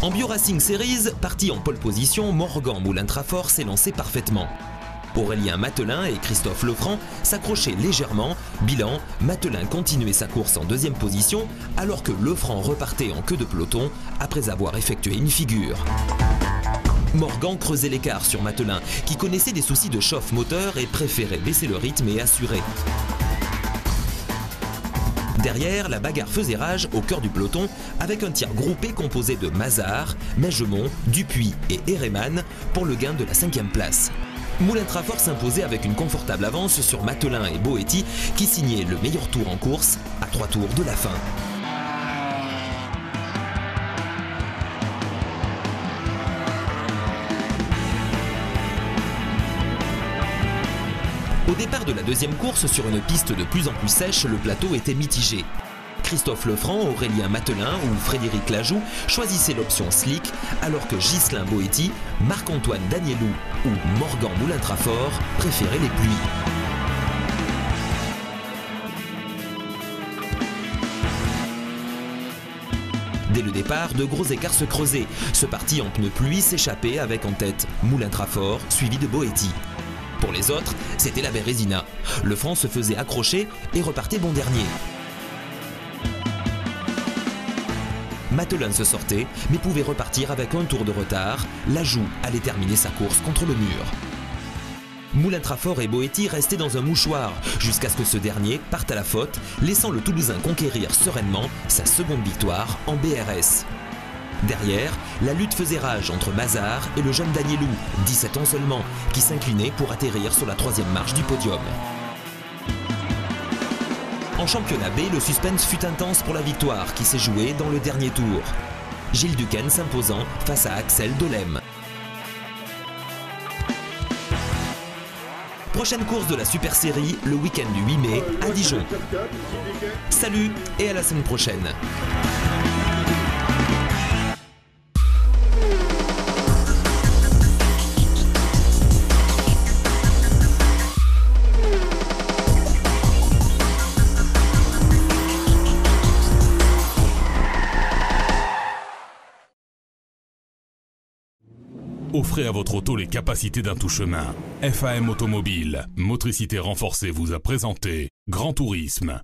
En Bioracing Series, parti en pole position, Morgan Moulin-Trafort s'est lancé parfaitement. Aurélien Mathelin et Christophe Lefranc s'accrochaient légèrement. Bilan, Mathelin continuait sa course en deuxième position alors que Lefranc repartait en queue de peloton après avoir effectué une figure. Morgan creusait l'écart sur Mathelin qui connaissait des soucis de chauffe moteur et préférait baisser le rythme et assurer. Derrière, la bagarre faisait rage au cœur du peloton avec un tir groupé composé de Mazard, Meigemont, Dupuis et Herreman pour le gain de la 5e place. Moulin-Trafort s'imposait avec une confortable avance sur Mathelin et Boetti qui signaient le meilleur tour en course à 3 tours de la fin. Au départ de la deuxième course, sur une piste de plus en plus sèche, le plateau était mitigé. Christophe Lefranc, Aurélien Mathelin ou Frédéric Lajoux choisissaient l'option slick, alors que Ghislain Boetti, Marc-Antoine Danielou ou Morgan Moulin-Trafort préféraient les pluies. Dès le départ, de gros écarts se creusaient. Ce parti en pneus pluie s'échappait avec en tête Moulin-Trafort, suivi de Boetti. Pour les autres, c'était la Bérésina. Lefranc se faisait accrocher et repartait bon dernier. Mathelin se sortait, mais pouvait repartir avec un tour de retard. Lajoux allait terminer sa course contre le mur. Moulin-Trafort et Boetti restaient dans un mouchoir, jusqu'à ce que ce dernier parte à la faute, laissant le Toulousain conquérir sereinement sa seconde victoire en BRS. Derrière, la lutte faisait rage entre Mazard et le jeune Danielou, 17 ans seulement, qui s'inclinait pour atterrir sur la 3e marche du podium. En championnat B, le suspense fut intense pour la victoire qui s'est jouée dans le dernier tour. Gilles Duquesne s'imposant face à Axel Delem. Prochaine course de la Super Série, le week-end du 8 mai à Dijon. Salut et à la semaine prochaine. Offrez à votre auto les capacités d'un tout-chemin. FAM Automobile, motricité renforcée vous a présenté Grand Tourisme.